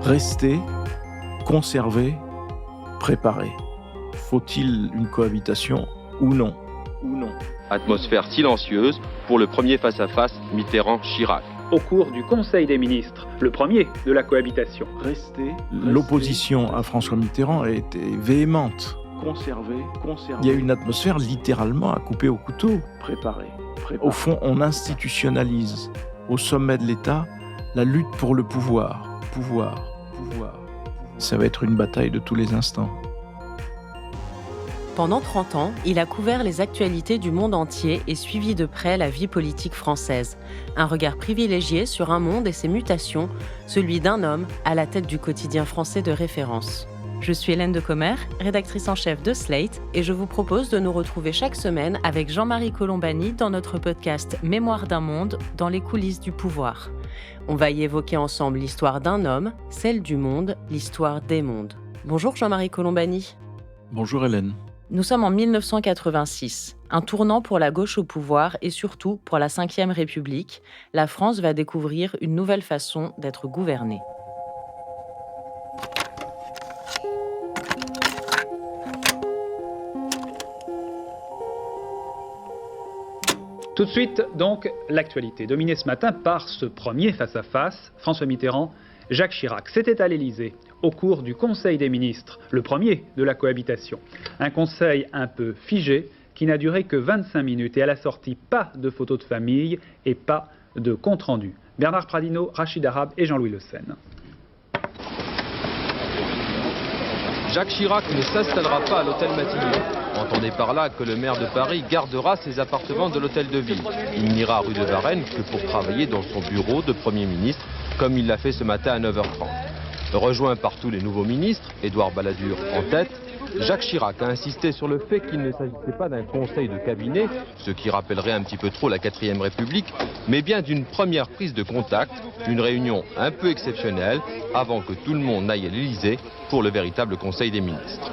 Rester, conserver, préparer. Faut-il une cohabitation ou non? Atmosphère silencieuse pour le premier face-à-face Mitterrand-Chirac. Au cours du Conseil des ministres, le premier de la cohabitation. L'opposition à François Mitterrand a été véhémente. Il y a une atmosphère littéralement à couper au couteau. Au fond, on institutionnalise au sommet de l'État la lutte pour le pouvoir. Ça va être une bataille de tous les instants. Pendant 30 ans, il a couvert les actualités du monde entier et suivi de près la vie politique française. Un regard privilégié sur un monde et ses mutations, celui d'un homme à la tête du quotidien français de référence. Je suis Hélène Decomer, rédactrice en chef de Slate, et je vous propose de nous retrouver chaque semaine avec Jean-Marie Colombani dans notre podcast Mémoire d'un monde, dans les coulisses du pouvoir. On va y évoquer ensemble l'histoire d'un homme, celle du monde, l'histoire des mondes. Bonjour Jean-Marie Colombani. Bonjour Hélène. Nous sommes en 1986, un tournant pour la gauche au pouvoir et surtout pour la Ve République. La France va découvrir une nouvelle façon d'être gouvernée. Tout de suite, donc, l'actualité, dominée ce matin par ce premier face-à-face, François Mitterrand, Jacques Chirac. C'était à l'Élysée, au cours du Conseil des ministres, le premier de la cohabitation. Un conseil un peu figé, qui n'a duré que 25 minutes et à la sortie, pas de photos de famille et pas de compte-rendu. Bernard Pradino, Rachid Arabe et Jean-Louis Le Sen. Jacques Chirac ne s'installera pas à l'hôtel Matignon. Entendez par là que le maire de Paris gardera ses appartements de l'hôtel de ville. Il n'ira rue de Varennes que pour travailler dans son bureau de Premier ministre, comme il l'a fait ce matin à 9h30. Rejoint par tous les nouveaux ministres, Édouard Balladur en tête, Jacques Chirac a insisté sur le fait qu'il ne s'agissait pas d'un conseil de cabinet, ce qui rappellerait un petit peu trop la 4ème République, mais bien d'une première prise de contact, une réunion un peu exceptionnelle, avant que tout le monde n'aille à l'Élysée pour le véritable Conseil des ministres.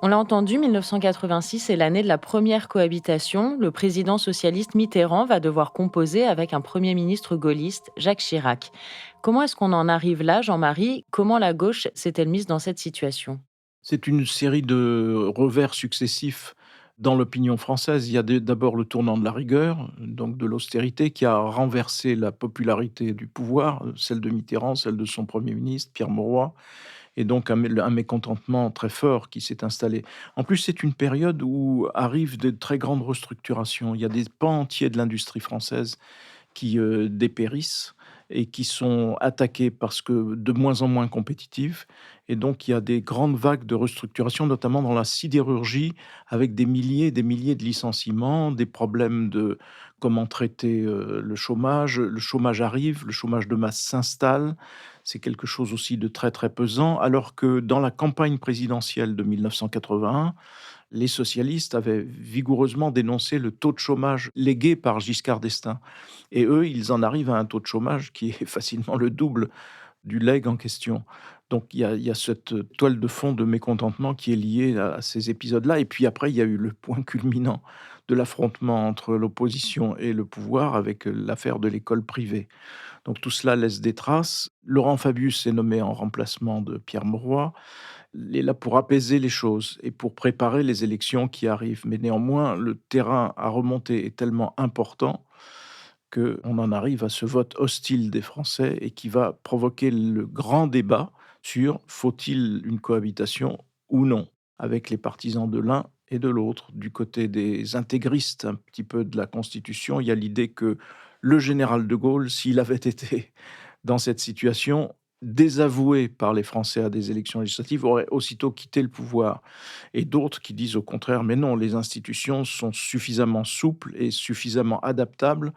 On l'a entendu, 1986 est l'année de la première cohabitation. Le président socialiste Mitterrand va devoir composer avec un Premier ministre gaulliste, Jacques Chirac. Comment est-ce qu'on en arrive là, Jean-Marie? Comment la gauche s'est-elle mise dans cette situation? C'est une série de revers successifs dans l'opinion française. Il y a d'abord le tournant de la rigueur, donc de l'austérité, qui a renversé la popularité du pouvoir, celle de Mitterrand, celle de son Premier ministre, Pierre Mauroy, et donc un mécontentement très fort qui s'est installé. En plus, c'est une période où arrivent de très grandes restructurations. Il y a des pans entiers de l'industrie française qui dépérissent et qui sont attaqués parce que de moins en moins compétitifs. Et donc, il y a des grandes vagues de restructuration, notamment dans la sidérurgie, avec des milliers et des milliers de licenciements, des problèmes de comment traiter le chômage. Le chômage arrive, le chômage de masse s'installe. C'est quelque chose aussi de très, très pesant, alors que dans la campagne présidentielle de 1981, les socialistes avaient vigoureusement dénoncé le taux de chômage légué par Giscard d'Estaing. Et eux, ils en arrivent à un taux de chômage qui est facilement le double du legs en question. Donc il y a cette toile de fond de mécontentement qui est liée à ces épisodes-là. Et puis après, il y a eu le point culminant de l'affrontement entre l'opposition et le pouvoir avec l'affaire de l'école privée. Donc tout cela laisse des traces. Laurent Fabius est nommé en remplacement de Pierre Mauroy. Il est là pour apaiser les choses et pour préparer les élections qui arrivent. Mais néanmoins, le terrain à remonter est tellement important qu'on en arrive à ce vote hostile des Français et qui va provoquer le grand débat sur faut-il une cohabitation ou non, avec les partisans de l'un et de l'autre. Du côté des intégristes un petit peu de la Constitution, il y a l'idée que le général de Gaulle, s'il avait été dans cette situation, désavoué par les Français à des élections législatives, aurait aussitôt quitté le pouvoir. Et d'autres qui disent au contraire, mais non, les institutions sont suffisamment souples et suffisamment adaptables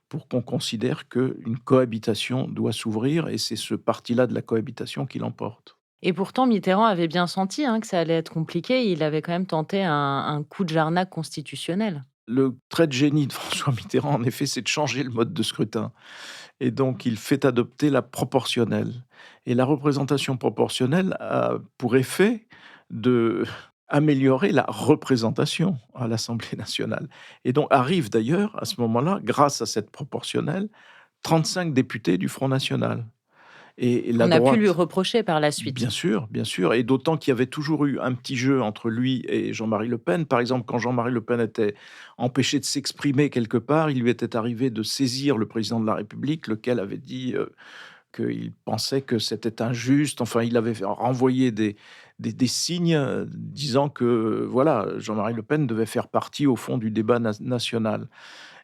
pour qu'on considère qu'une cohabitation doit s'ouvrir, et c'est ce parti-là de la cohabitation qui l'emporte. Et pourtant, Mitterrand avait bien senti que ça allait être compliqué. Il avait quand même tenté un coup de Jarnac constitutionnel. Le trait de génie de François Mitterrand, en effet, c'est de changer le mode de scrutin. Et donc, il fait adopter la proportionnelle. Et la représentation proportionnelle a pour effet de améliorer la représentation à l'Assemblée nationale. Et donc, arrive d'ailleurs, à ce moment-là, grâce à cette proportionnelle, 35 députés du Front national. et la On a pu lui droite. reprocher par la suite. Bien sûr, et d'autant qu'il y avait toujours eu un petit jeu entre lui et Jean-Marie Le Pen. Par exemple, quand Jean-Marie Le Pen était empêché de s'exprimer quelque part, il lui était arrivé de saisir le président de la République, lequel avait dit qu'il pensait que c'était injuste. Enfin, il avait renvoyé des signes disant que voilà, Jean-Marie Le Pen devait faire partie au fond du débat national.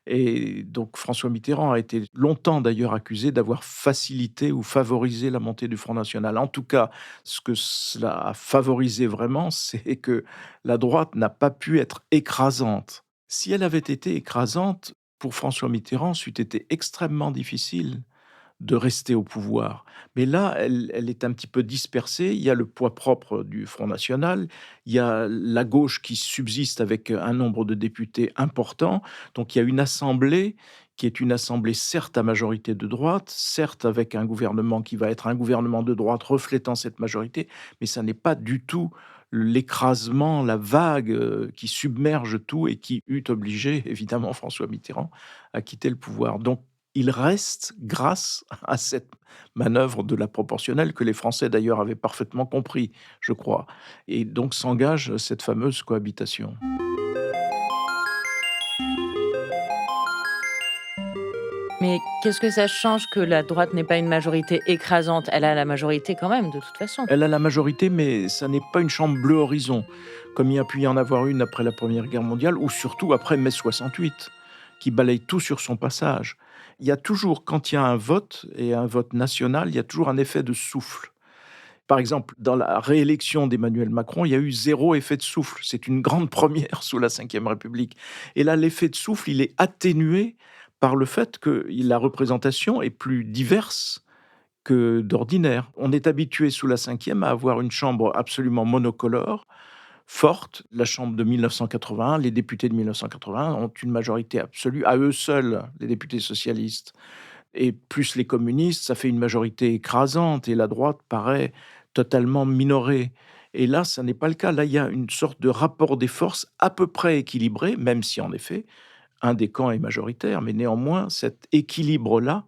Et donc François Mitterrand a été longtemps d'ailleurs accusé d'avoir facilité ou favorisé la montée du Front national. En tout cas, ce que cela a favorisé vraiment, c'est que la droite n'a pas pu être écrasante. Si elle avait été écrasante, pour François Mitterrand, c'eût été extrêmement difficile de rester au pouvoir. Mais là, elle est un petit peu dispersée. Il y a le poids propre du Front national, il y a la gauche qui subsiste avec un nombre de députés important. Donc il y a une assemblée qui est une assemblée certes à majorité de droite, certes avec un gouvernement qui va être un gouvernement de droite reflétant cette majorité, mais ça n'est pas du tout l'écrasement, la vague qui submerge tout et qui eût obligé évidemment François Mitterrand à quitter le pouvoir. Donc il reste grâce à cette manœuvre de la proportionnelle que les Français d'ailleurs avaient parfaitement compris, je crois. Et donc s'engage cette fameuse cohabitation. Mais qu'est-ce que ça change que la droite n'ait pas une majorité écrasante? Elle a la majorité quand même, de toute façon. Elle a la majorité, mais ça n'est pas une chambre bleu horizon, comme il y a pu y en avoir une après la Première Guerre mondiale, ou surtout après mai 68, qui balaye tout sur son passage. Il y a toujours, quand il y a un vote, et un vote national, il y a toujours un effet de souffle. Par exemple, dans la réélection d'Emmanuel Macron, il y a eu 0 effet de souffle. C'est une grande première sous la Ve République. Et là, l'effet de souffle, il est atténué par le fait que la représentation est plus diverse que d'ordinaire. On est habitué sous la Ve à avoir une chambre absolument monocolore, forte. La chambre de 1981, les députés de 1981 ont une majorité absolue, à eux seuls, les députés socialistes. Et plus les communistes, ça fait une majorité écrasante et la droite paraît totalement minorée. Et là, ça n'est pas le cas. Là, il y a une sorte de rapport des forces à peu près équilibré, même si en effet, un des camps est majoritaire. Mais néanmoins, cet équilibre-là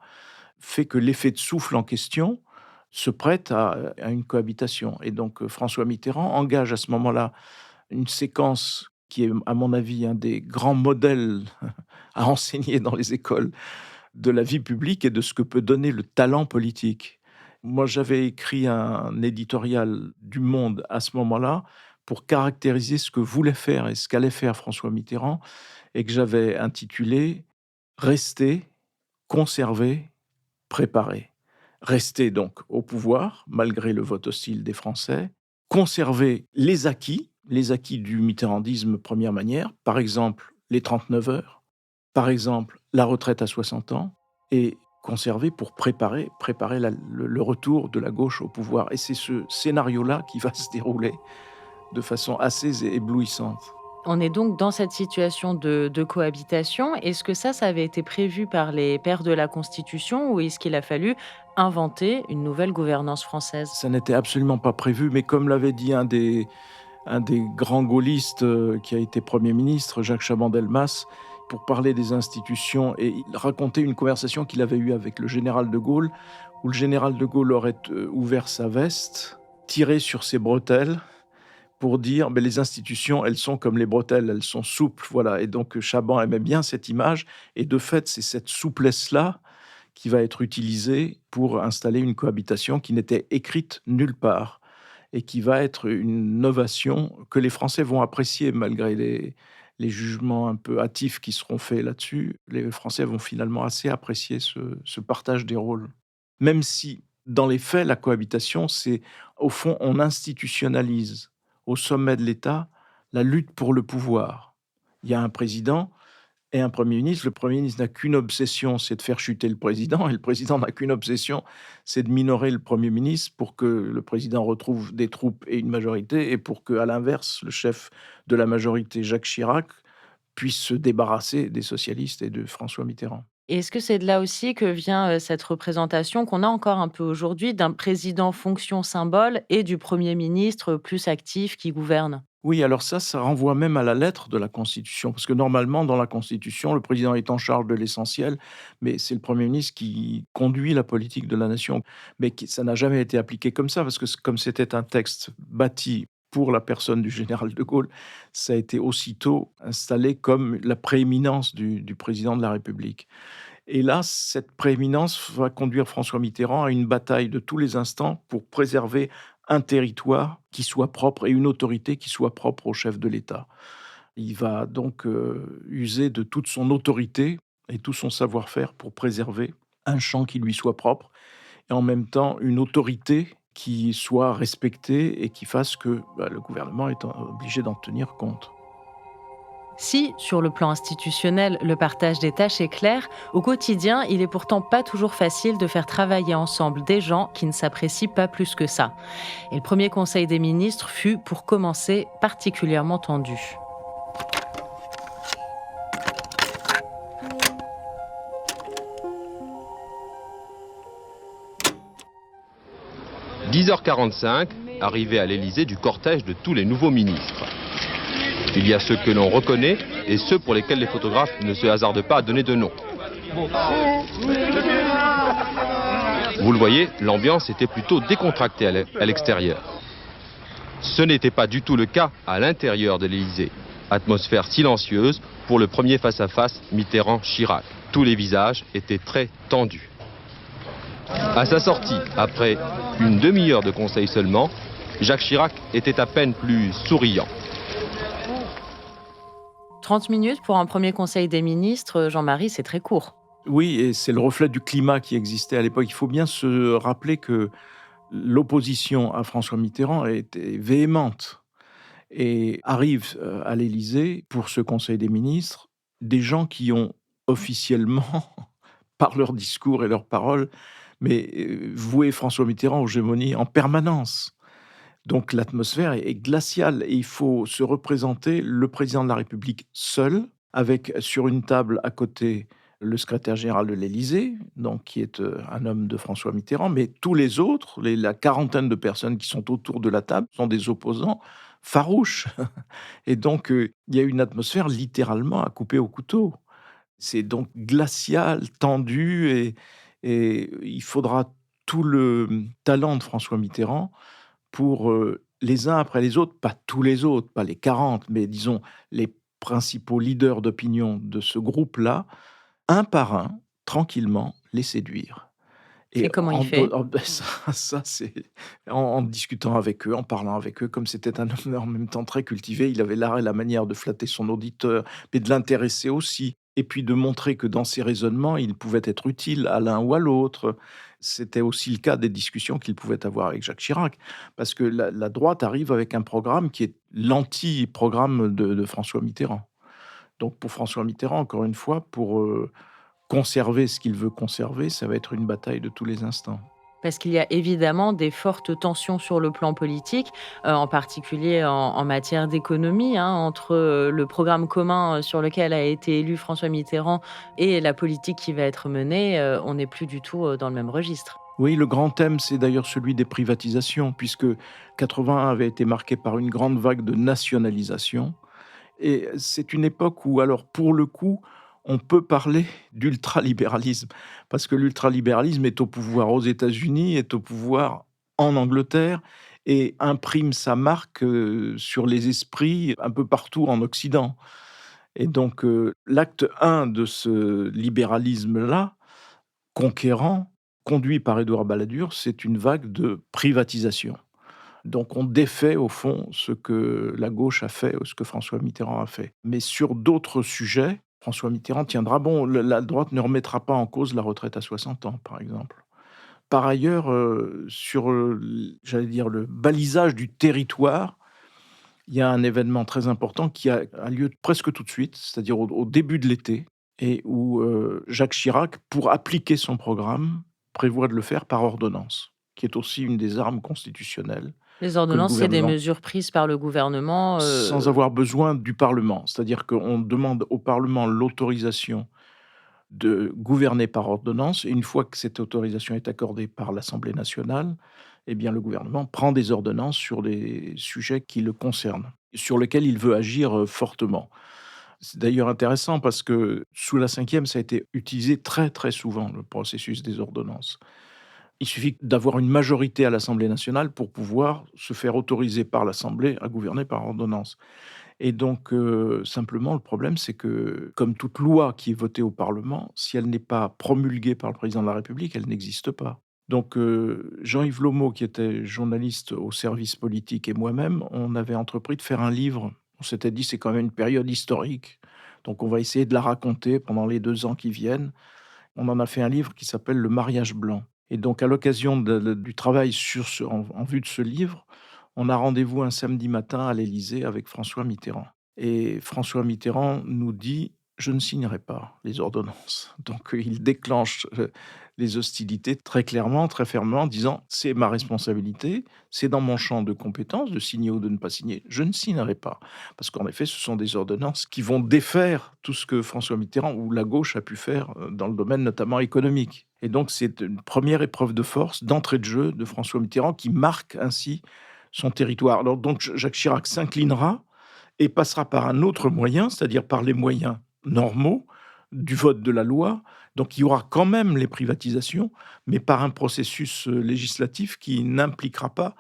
fait que l'effet de souffle en question se prête à une cohabitation. Et donc, François Mitterrand engage à ce moment-là une séquence qui est, à mon avis, un des grands modèles à enseigner dans les écoles de la vie publique et de ce que peut donner le talent politique. Moi, j'avais écrit un éditorial du Monde à ce moment-là pour caractériser ce que voulait faire et ce qu'allait faire François Mitterrand et que j'avais intitulé Rester, conserver, préparer. Rester donc au pouvoir, malgré le vote hostile des Français, conserver les acquis du mitterrandisme première manière, par exemple les 39 heures, par exemple la retraite à 60 ans, et conserver pour préparer le retour de la gauche au pouvoir. Et c'est ce scénario-là qui va se dérouler de façon assez éblouissante. On est donc dans cette situation de cohabitation. Est-ce que ça avait été prévu par les pères de la Constitution ou est-ce qu'il a fallu inventer une nouvelle gouvernance française? Ça n'était absolument pas prévu, mais comme l'avait dit un des grands gaullistes qui a été Premier ministre, Jacques Chaban-Delmas, pour parler des institutions, et il racontait une conversation qu'il avait eue avec le général de Gaulle, où le général de Gaulle aurait ouvert sa veste, tiré sur ses bretelles, pour dire mais les institutions, elles sont comme les bretelles, elles sont souples, voilà. Et donc Chaban aimait bien cette image, et de fait, c'est cette souplesse-là qui va être utilisée pour installer une cohabitation qui n'était écrite nulle part et qui va être une novation que les Français vont apprécier malgré les jugements un peu hâtifs qui seront faits là-dessus. Les Français vont finalement assez apprécier ce partage des rôles. Même si, dans les faits, la cohabitation, c'est, au fond, on institutionnalise au sommet de l'État la lutte pour le pouvoir. Il y a un président et un Premier ministre. Le Premier ministre n'a qu'une obsession, c'est de faire chuter le président, et le président n'a qu'une obsession, c'est de minorer le Premier ministre pour que le président retrouve des troupes et une majorité, et pour que, à l'inverse, le chef de la majorité, Jacques Chirac, puisse se débarrasser des socialistes et de François Mitterrand. Et est-ce que c'est de là aussi que vient cette représentation qu'on a encore un peu aujourd'hui d'un président fonction symbole et du Premier ministre plus actif qui gouverne? Oui, alors ça renvoie même à la lettre de la Constitution, parce que normalement, dans la Constitution, le président est en charge de l'essentiel, mais c'est le Premier ministre qui conduit la politique de la nation. Mais ça n'a jamais été appliqué comme ça, parce que comme c'était un texte bâti pour la personne du général de Gaulle, ça a été aussitôt installé comme la prééminence du président de la République. Et là, cette prééminence va conduire François Mitterrand à une bataille de tous les instants pour préserver un territoire qui soit propre et une autorité qui soit propre au chef de l'État. Il va donc user de toute son autorité et tout son savoir-faire pour préserver un champ qui lui soit propre et en même temps une autorité qui soit respectée et qui fasse que le gouvernement est obligé d'en tenir compte. Si, sur le plan institutionnel, le partage des tâches est clair, au quotidien, il est pourtant pas toujours facile de faire travailler ensemble des gens qui ne s'apprécient pas plus que ça. Et le premier Conseil des ministres fut, pour commencer, particulièrement tendu. « 10h45, arrivée à l'Élysée du cortège de tous les nouveaux ministres. Il y a ceux que l'on reconnaît et ceux pour lesquels les photographes ne se hasardent pas à donner de nom. Vous le voyez, l'ambiance était plutôt décontractée à l'extérieur. Ce n'était pas du tout le cas à l'intérieur de l'Élysée. Atmosphère silencieuse pour le premier face-à-face Mitterrand-Chirac. Tous les visages étaient très tendus. À sa sortie, après une demi-heure de conseil seulement, Jacques Chirac était à peine plus souriant. 30 minutes pour un premier Conseil des ministres, Jean-Marie, c'est très court. Oui, et c'est le reflet du climat qui existait à l'époque. Il faut bien se rappeler que l'opposition à François Mitterrand était véhémente. Et arrivent à l'Élysée, pour ce Conseil des ministres, des gens qui ont officiellement, par leurs discours et leurs paroles, voué François Mitterrand aux gémonies en permanence. Donc l'atmosphère est glaciale et il faut se représenter le président de la République seul, avec sur une table à côté le secrétaire général de l'Élysée, donc qui est un homme de François Mitterrand, mais tous les autres, la quarantaine de personnes qui sont autour de la table, sont des opposants farouches. Et donc il y a une atmosphère littéralement à couper au couteau. C'est donc glacial, tendu, et il faudra tout le talent de François Mitterrand pour les uns après les autres, pas tous les autres, pas les 40, mais disons les principaux leaders d'opinion de ce groupe-là, un par un, tranquillement, les séduire. Et comment il fait? C'est en discutant avec eux, en parlant avec eux, comme c'était un homme en même temps très cultivé, il avait l'art et la manière de flatter son auditeur, mais de l'intéresser aussi. Et puis de montrer que dans ses raisonnements, il pouvait être utile à l'un ou à l'autre. C'était aussi le cas des discussions qu'il pouvait avoir avec Jacques Chirac. Parce que la droite arrive avec un programme qui est l'anti-programme de François Mitterrand. Donc pour François Mitterrand, encore une fois, pour conserver ce qu'il veut conserver, ça va être une bataille de tous les instants. Parce qu'il y a évidemment des fortes tensions sur le plan politique, en particulier en matière d'économie, entre le programme commun sur lequel a été élu François Mitterrand et la politique qui va être menée. On n'est plus du tout dans le même registre. Oui, le grand thème, c'est d'ailleurs celui des privatisations, puisque 81 avait été marqué par une grande vague de nationalisation. Et c'est une époque où, alors, pour le coup, on peut parler d'ultralibéralisme, parce que l'ultralibéralisme est au pouvoir aux États-Unis, est au pouvoir en Angleterre, et imprime sa marque sur les esprits un peu partout en Occident. Et donc, l'acte 1 de ce libéralisme-là, conquérant, conduit par Édouard Balladur, c'est une vague de privatisation. Donc on défait au fond ce que la gauche a fait, ou ce que François Mitterrand a fait. Mais sur d'autres sujets, François Mitterrand tiendra bon. La droite ne remettra pas en cause la retraite à 60 ans, par exemple. Par ailleurs, sur, j'allais dire, le balisage du territoire, il y a un événement très important qui a lieu presque tout de suite, c'est-à-dire au début de l'été, et où Jacques Chirac, pour appliquer son programme, prévoit de le faire par ordonnance, qui est aussi une des armes constitutionnelles. Les ordonnances, c'est des mesures prises par le gouvernement sans avoir besoin du Parlement. C'est-à-dire qu'on demande au Parlement l'autorisation de gouverner par ordonnance, et une fois que cette autorisation est accordée par l'Assemblée nationale, eh bien le gouvernement prend des ordonnances sur les sujets qui le concernent. sur lequel il veut agir fortement. C'est d'ailleurs intéressant parce que sous la Ve, ça a été utilisé très, très souvent, le processus des ordonnances. Il suffit d'avoir une majorité à l'Assemblée nationale pour pouvoir se faire autoriser par l'Assemblée à gouverner par ordonnance. Et donc, simplement, le problème, c'est que, comme toute loi qui est votée au Parlement, si elle n'est pas promulguée par le président de la République, elle n'existe pas. Donc, Jean-Yves Lomo, qui était journaliste au service politique, et moi-même, on avait entrepris de faire un livre. On s'était dit: «C'est quand même une période historique, donc on va essayer de la raconter pendant les 2 ans qui viennent». On en a fait un livre qui s'appelle «Le mariage blanc». Et donc, à l'occasion du travail en vue de ce livre, on a rendez-vous un samedi matin à l'Élysée avec François Mitterrand. Et François Mitterrand nous dit: «Je ne signerai pas les ordonnances». Donc, il déclenche, les hostilités très clairement, très fermement, en disant: «C'est ma responsabilité, c'est dans mon champ de compétences de signer ou de ne pas signer. Je ne signerai pas». Parce qu'en effet, ce sont des ordonnances qui vont défaire tout ce que François Mitterrand ou la gauche a pu faire, dans le domaine notamment économique. Et donc c'est une première épreuve de force, d'entrée de jeu de François Mitterrand qui marque ainsi son territoire. Alors donc Jacques Chirac s'inclinera et passera par un autre moyen, c'est-à-dire par les moyens normaux du vote de la loi. Donc il y aura quand même les privatisations, mais par un processus législatif qui n'impliquera pas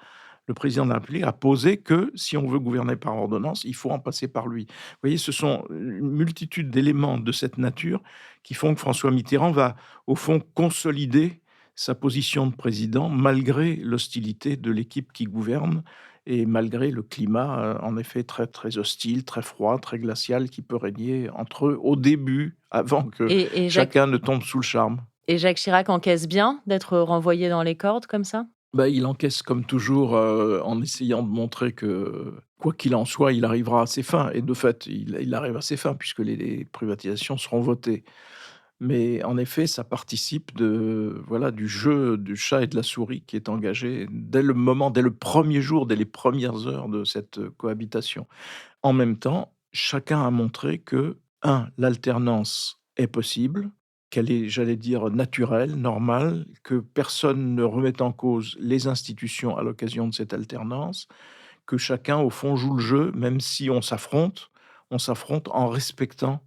le président de la République, a posé que si on veut gouverner par ordonnance, il faut en passer par lui. Vous voyez, ce sont une multitude d'éléments de cette nature qui font que François Mitterrand va, au fond, consolider sa position de président malgré l'hostilité de l'équipe qui gouverne et malgré le climat, en effet, très, très hostile, très froid, très glacial qui peut régner entre eux au début, avant que Et Jacques chacun ne tombe sous le charme. et Jacques Chirac encaisse bien d'être renvoyé dans les cordes comme ça? Bah, il encaisse comme toujours, en essayant de montrer que, quoi qu'il en soit, il arrivera à ses fins et de fait, il arrive à ses fins puisque les privatisations seront votées. Mais en effet, ça participe voilà, du jeu du chat et de la souris qui est engagé dès le premier jour, dès les premières heures de cette, cohabitation. En même temps, chacun a montré que, l'alternance est possible, qu'elle est, j'allais dire, naturelle, normale, que personne ne remet en cause les institutions à l'occasion de cette alternance, que chacun, au fond, joue le jeu, même si on s'affronte en respectant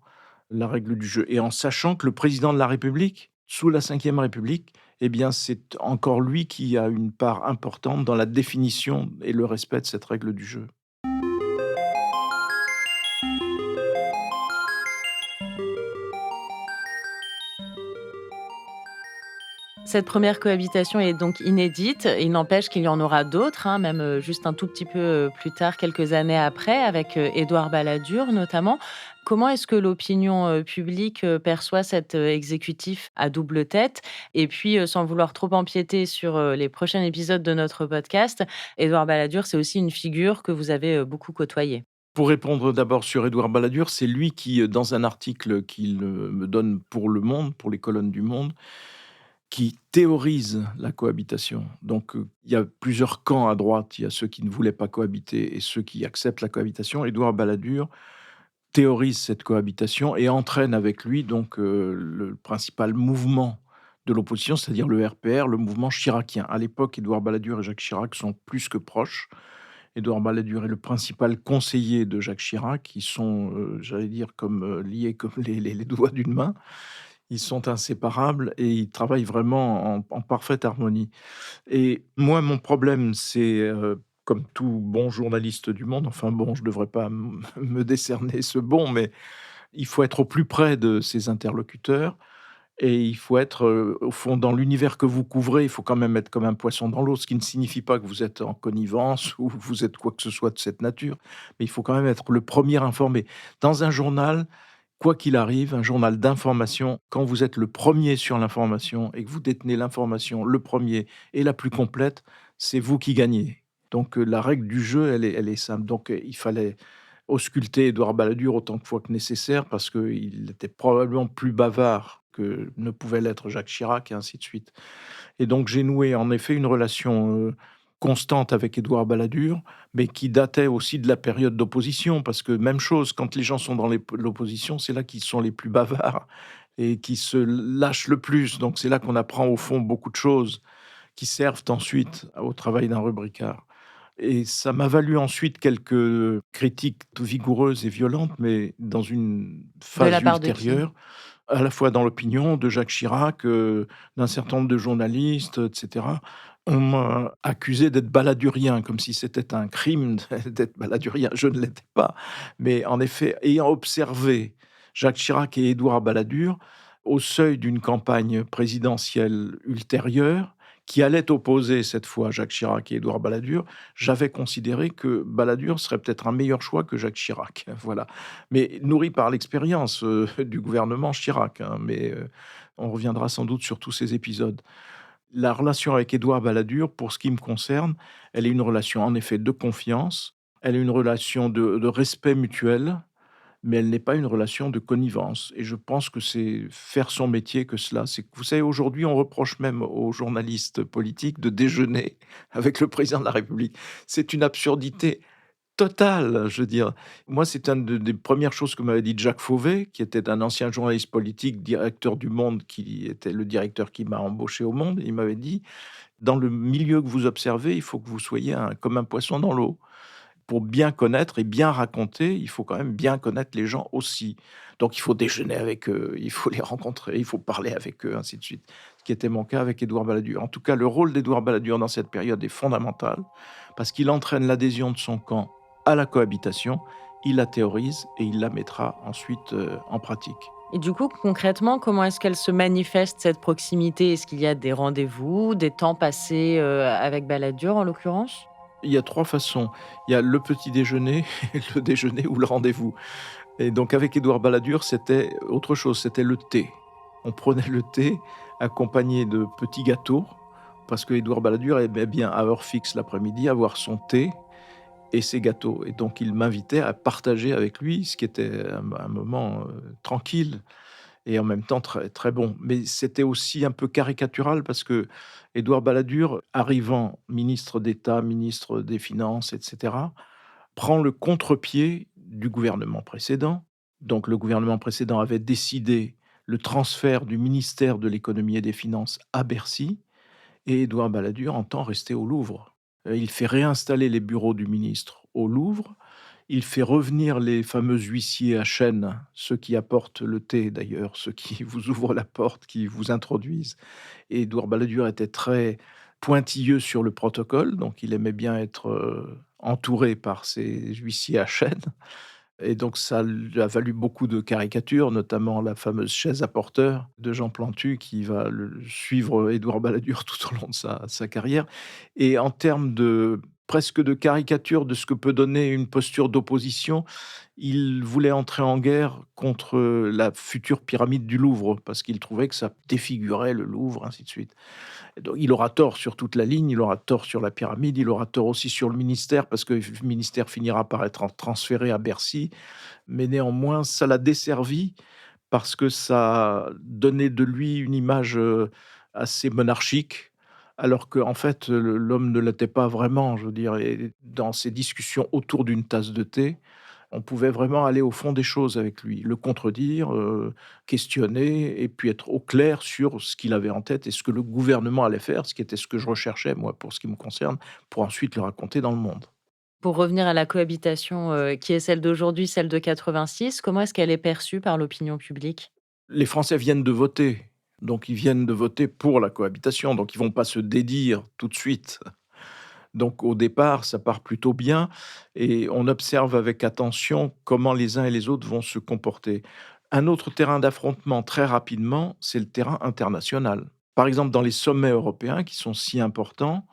la règle du jeu et en sachant que le président de la République, sous la Ve République, eh bien, c'est encore lui qui a une part importante dans la définition et le respect de cette règle du jeu. Cette première cohabitation est donc inédite. Il n'empêche qu'il y en aura d'autres, hein, même juste un tout petit peu plus tard, quelques années après, avec Édouard Balladur notamment. Comment est-ce que l'opinion publique perçoit cet exécutif à double tête? Et puis, sans vouloir trop empiéter sur les prochains épisodes de notre podcast, Édouard Balladur, c'est aussi une figure que vous avez beaucoup côtoyée. Pour répondre d'abord sur Édouard Balladur, c'est lui qui, dans un article qu'il, me donne pour Le Monde, pour les colonnes du Monde, qui théorise la cohabitation. Donc, il y a plusieurs camps à droite. Il y a ceux qui ne voulaient pas cohabiter et ceux qui acceptent la cohabitation. Édouard Balladur théorise cette cohabitation et entraîne avec lui donc, le principal mouvement de l'opposition, c'est-à-dire le RPR, le mouvement chiracien. À l'époque, Édouard Balladur et Jacques Chirac sont plus que proches. Édouard Balladur est le principal conseiller de Jacques Chirac. Ils sont, j'allais dire, comme, liés comme les doigts d'une main. Ils sont inséparables et ils travaillent vraiment en parfaite harmonie. Et moi, mon problème, c'est, comme tout bon journaliste du monde, enfin bon, je ne devrais pas me décerner ce bon, mais il faut être au plus près de ses interlocuteurs et il faut être, au fond, dans l'univers que vous couvrez, il faut quand même être comme un poisson dans l'eau, ce qui ne signifie pas que vous êtes en connivence ou vous êtes quoi que ce soit de cette nature, mais il faut quand même être le premier informé. Dans un journal, quoi qu'il arrive, un journal d'information, quand vous êtes le premier sur l'information et que vous détenez l'information le premier et la plus complète, c'est vous qui gagnez. Donc, la règle du jeu, elle est simple. Donc, il fallait ausculter Édouard Balladur autant de fois que nécessaire parce qu'il était probablement plus bavard que ne pouvait l'être Jacques Chirac et ainsi de suite. Et donc j'ai noué en effet une relation, constante avec Édouard Balladur, mais qui datait aussi de la période d'opposition parce que même chose, quand les gens sont dans l'opposition, c'est là qu'ils sont les plus bavards et qui se lâchent le plus. Donc c'est là qu'on apprend au fond beaucoup de choses qui servent ensuite au travail d'un rubricard. Et ça m'a valu ensuite quelques critiques vigoureuses et violentes, mais dans une De la phase part de qui? ultérieure, à la fois dans l'opinion de Jacques Chirac, d'un certain nombre de journalistes, et cetera. On m'a accusé d'être baladurien, comme si c'était un crime d'être baladurien. Je ne l'étais pas, mais en effet, ayant observé Jacques Chirac et Édouard Balladur au seuil d'une campagne présidentielle ultérieure, qui allait opposer cette fois Jacques Chirac et Édouard Balladur, j'avais considéré que Balladur serait peut-être un meilleur choix que Jacques Chirac. Voilà. Mais nourri par l'expérience, du gouvernement Chirac, hein, mais on reviendra sans doute sur tous ces épisodes. La relation avec Édouard Balladur, pour ce qui me concerne, elle est une relation en effet de confiance, elle est une relation de respect mutuel, mais elle n'est pas une relation de connivence et je pense que c'est faire son métier que cela. C'est que vous savez, aujourd'hui, on reproche même aux journalistes politiques de déjeuner avec le président de la République. C'est une absurdité totale, je veux dire. Moi, c'est une des premières choses que m'avait dit Jacques Fauvet, qui était un ancien journaliste politique, directeur du Monde, qui était le directeur qui m'a embauché au Monde. Il m'avait dit: «Dans le milieu que vous observez, il faut que vous soyez comme un poisson dans l'eau. Pour bien connaître et bien raconter, il faut quand même bien connaître les gens aussi. Donc il faut déjeuner avec eux, il faut les rencontrer, il faut parler avec eux, ainsi de suite». Ce qui était mon cas avec Édouard Balladur. En tout cas, le rôle d'Édouard Balladur dans cette période est fondamental parce qu'il entraîne l'adhésion de son camp à la cohabitation, il la théorise et il la mettra ensuite, en pratique. Et du coup, concrètement, comment est-ce qu'elle se manifeste, cette proximité? Est-ce qu'il y a des rendez-vous, des temps passés, avec Balladur, en l'occurrence? Il y a 3 façons. Il y a le petit déjeuner, le déjeuner ou le rendez-vous. Et donc avec Édouard Balladur, c'était autre chose, c'était le thé. On prenait le thé accompagné de petits gâteaux, parce que Édouard Balladur aimait bien, à heure fixe l'après-midi, avoir son thé et ses gâteaux. Et donc il m'invitait à partager avec lui, ce qui était un moment, tranquille et en même temps très, très bon. Mais c'était aussi un peu caricatural parce que Édouard Balladur, arrivant ministre d'État, ministre des Finances, et cetera, prend le contre-pied du gouvernement précédent. Donc le gouvernement précédent avait décidé le transfert du ministère de l'Économie et des Finances à Bercy et Édouard Balladur entend rester au Louvre. Il fait réinstaller les bureaux du ministre au Louvre. Il fait revenir les fameux huissiers à chaîne, ceux qui apportent le thé d'ailleurs, ceux qui vous ouvrent la porte, qui vous introduisent. Et Édouard Balladur était très pointilleux sur le protocole, donc il aimait bien être, entouré par ces huissiers à chaîne et donc ça lui a valu beaucoup de caricatures, notamment la fameuse chaise à porteur de Jean Plantu qui va suivre Édouard Balladur tout au long de sa carrière et en termes de presque de caricature de ce que peut donner une posture d'opposition, il voulait entrer en guerre contre la future pyramide du Louvre parce qu'il trouvait que ça défigurait le Louvre, ainsi de suite. Donc il aura tort sur toute la ligne, il aura tort sur la pyramide, il aura tort aussi sur le ministère parce que le ministère finira par être transféré à Bercy. Mais néanmoins, ça l'a desservi parce que ça donnait de lui une image, assez monarchique, alors qu'en fait, l'homme ne l'était pas vraiment. Je veux dire et dans ces discussions autour d'une tasse de thé, on pouvait vraiment aller au fond des choses avec lui, le contredire, questionner et puis être au clair sur ce qu'il avait en tête et ce que le gouvernement allait faire, ce qui était ce que je recherchais moi pour ce qui me concerne, pour ensuite le raconter dans le monde. Pour revenir à la cohabitation, qui est celle d'aujourd'hui, celle de 86, comment est-ce qu'elle est perçue par l'opinion publique? Les Français viennent de voter, donc ils viennent de voter pour la cohabitation, donc ils vont pas se dédire tout de suite. Donc au départ, ça part plutôt bien et on observe avec attention comment les uns et les autres vont se comporter. Un autre terrain d'affrontement très rapidement, c'est le terrain international. Par exemple, dans les sommets européens qui sont si importants,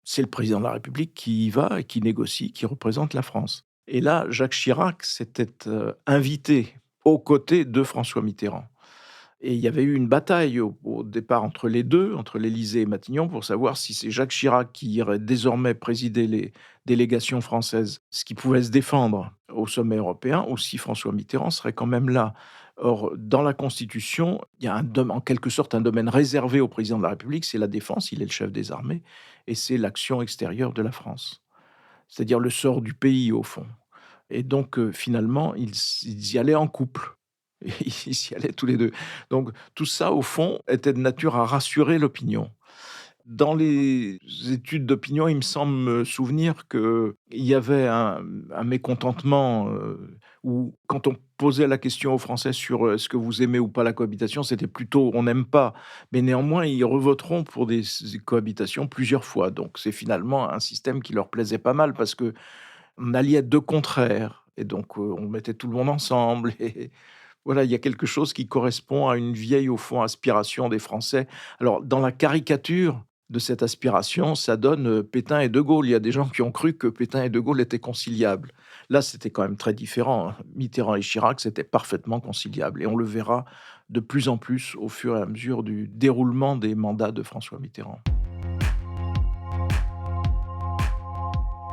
c'est le président de la République qui y va et qui négocie, qui représente la France. Et là, Jacques Chirac s'était, invité aux côtés de François Mitterrand. Et il y avait eu une bataille au départ entre les 2, entre l'Élysée et Matignon, pour savoir si c'est Jacques Chirac qui irait désormais présider les délégations françaises, ce qui pouvait se défendre au sommet européen, ou si François Mitterrand serait quand même là. Or, dans la Constitution, il y a en quelque sorte un domaine réservé au président de la République, c'est la défense, il est le chef des armées, et c'est l'action extérieure de la France. C'est-à-dire le sort du pays, au fond. Et donc, finalement, ils y allaient en couple. Et ils y allaient tous les 2. Donc tout ça, au fond, était de nature à rassurer l'opinion. Dans les études d'opinion, il me semble me souvenir qu'il y avait un mécontentement, où quand on posait la question aux Français sur, «Est-ce que vous aimez ou pas la cohabitation?» c'était plutôt: «On n'aime pas», mais néanmoins, ils revoteront pour des cohabitations plusieurs fois. Donc c'est finalement un système qui leur plaisait pas mal parce qu'on alliait 2 contraires et donc on mettait tout le monde ensemble et voilà, il y a quelque chose qui correspond à une vieille, au fond, aspiration des Français. Alors, dans la caricature de cette aspiration, ça donne, Pétain et De Gaulle. Il y a des gens qui ont cru que Pétain et De Gaulle étaient conciliables. Là, c'était quand même très différent, hein. Mitterrand et Chirac, c'était parfaitement conciliable et on le verra de plus en plus au fur et à mesure du déroulement des mandats de François Mitterrand.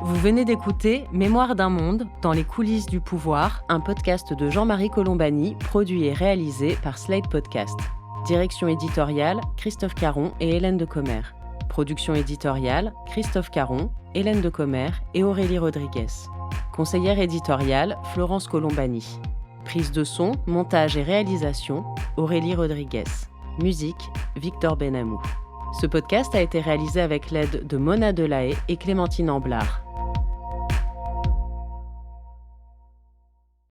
Vous venez d'écouter Mémoire d'un monde, dans les coulisses du pouvoir, un podcast de Jean-Marie Colombani, produit et réalisé par Slate Podcast. Direction éditoriale, Christophe Caron et Hélène de Commer. Production éditoriale, Christophe Caron, Hélène de Commer et Aurélie Rodriguez. Conseillère éditoriale, Florence Colombani. Prise de son, montage et réalisation, Aurélie Rodriguez. Musique, Victor Benamou. Ce podcast a été réalisé avec l'aide de Mona Delahaye et Clémentine Amblard.